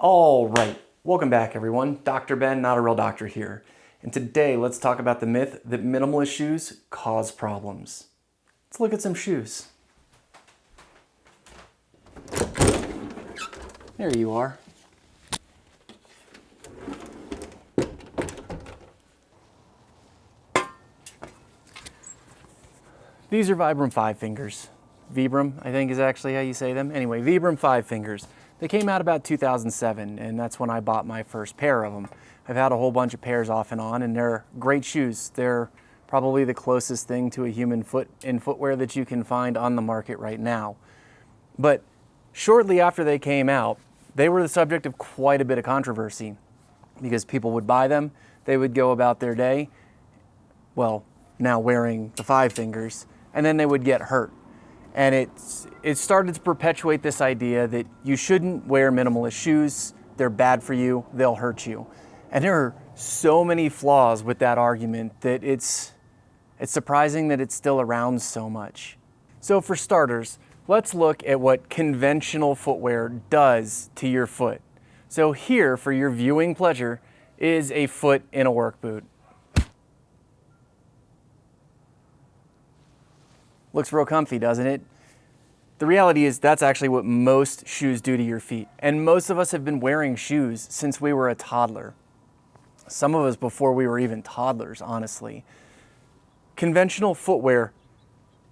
All right, welcome back everyone. Dr. Ben, not a real doctor here. And today let's talk about the myth that minimalist shoes cause problems. Let's look at some shoes. There you are. These are Vibram FiveFingers. Vibram, I think is actually how you say them. Anyway, Vibram FiveFingers. They came out about 2007, and that's when I bought my first pair of them. I've had a whole bunch of pairs off and on, and they're great shoes. They're probably the closest thing to a human foot in footwear that you can find on the market right now. But shortly after they came out, they were the subject of quite a bit of controversy because people would buy them, they would go about their day, well, now wearing the FiveFingers, and then they would get hurt. And it started to perpetuate this idea that you shouldn't wear minimalist shoes. They're bad for you, they'll hurt you. And there are so many flaws with that argument that it's surprising that it's still around so much. So for starters, let's look at what conventional footwear does to your foot. So here, for your viewing pleasure, is a foot in a work boot. Looks real comfy, doesn't it? The reality is that's actually what most shoes do to your feet. And most of us have been wearing shoes since we were a toddler. Some of us before we were even toddlers, honestly. Conventional footwear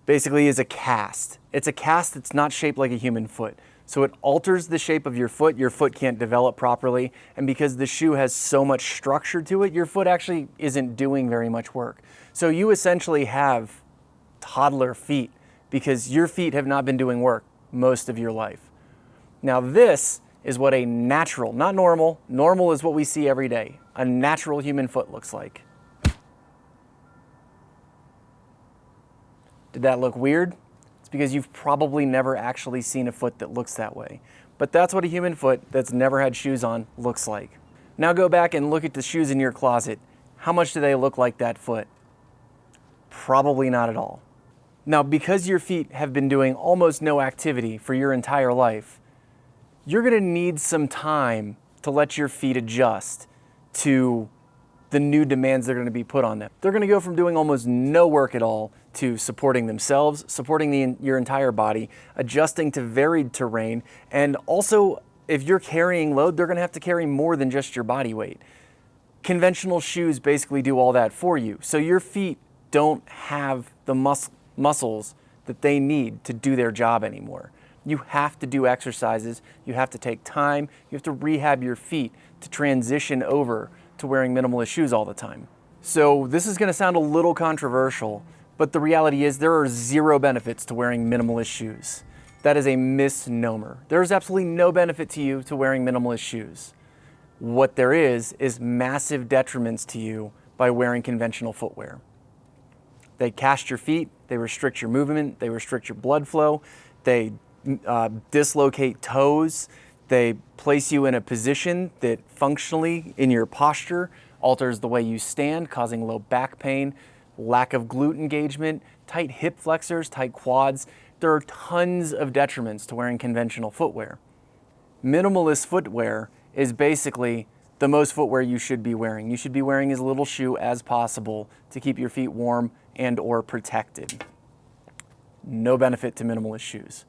basically is a cast. It's a cast that's not shaped like a human foot. So it alters the shape of your foot can't develop properly, and because the shoe has so much structure to it, your foot actually isn't doing very much work. So you essentially have toddler feet because your feet have not been doing work most of your life. Now this is what a natural, not normal, normal is what we see every day, a natural human foot looks like. Did that look weird? It's because you've probably never actually seen a foot that looks that way. But that's what a human foot that's never had shoes on looks like. Now go back and look at the shoes in your closet. How much do they look like that foot? Probably not at all. Now, because your feet have been doing almost no activity for your entire life, you're gonna need some time to let your feet adjust to the new demands that are gonna be put on them. They're gonna go from doing almost no work at all to supporting themselves, supporting your entire body, adjusting to varied terrain, and also, if you're carrying load, they're gonna have to carry more than just your body weight. Conventional shoes basically do all that for you. So your feet don't have the muscles that they need to do their job anymore. You have to do exercises, you have to take time, you have to rehab your feet to transition over to wearing minimalist shoes all the time. So this is gonna sound a little controversial, but the reality is there are zero benefits to wearing minimalist shoes. That is a misnomer. There's absolutely no benefit to you to wearing minimalist shoes. What there is massive detriments to you by wearing conventional footwear. They cast your feet, they restrict your movement, they restrict your blood flow, they dislocate toes, they place you in a position that functionally in your posture alters the way you stand, causing low back pain, lack of glute engagement, tight hip flexors, tight quads. There are tons of detriments to wearing conventional footwear. Minimalist footwear is basically the most footwear you should be wearing. You should be wearing as little shoe as possible to keep your feet warm and or protected. No benefit to minimalist shoes.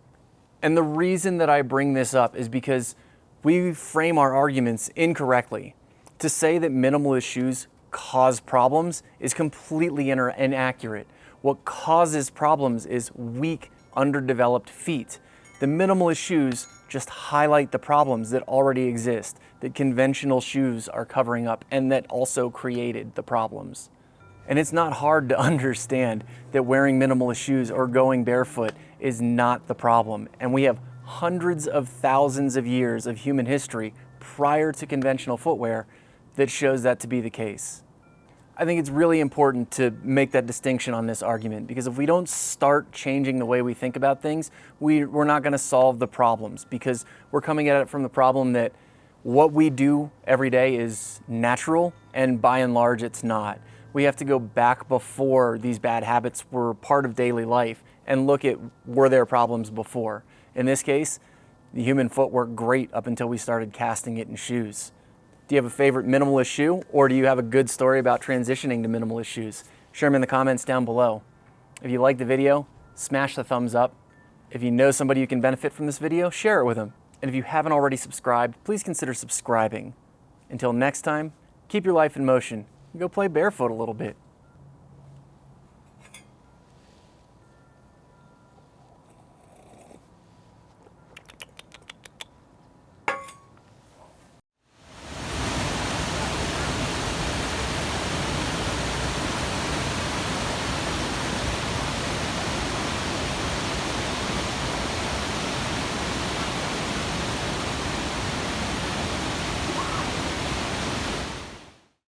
And the reason that I bring this up is because we frame our arguments incorrectly. To say that minimalist shoes cause problems is completely inaccurate. What causes problems is weak, underdeveloped feet. The minimalist shoes just highlight the problems that already exist, that conventional shoes are covering up, and that also created the problems. And it's not hard to understand that wearing minimalist shoes or going barefoot is not the problem. And we have hundreds of thousands of years of human history prior to conventional footwear that shows that to be the case. I think it's really important to make that distinction on this argument, because if we don't start changing the way we think about things, we're not gonna solve the problems, because we're coming at it from the problem that what we do every day is natural, and by and large it's not. We have to go back before these bad habits were part of daily life and look at, were there problems before? In this case, The human foot worked great up until we started casting it in shoes. Do you have a favorite minimalist shoe, or do you have a good story about transitioning to minimalist shoes? Share them in the comments down below. If you like the video, smash the thumbs up. If you know somebody who can benefit from this video, share it with them. And if you haven't already subscribed, please consider subscribing. Until next time, keep your life in motion and go play barefoot a little bit.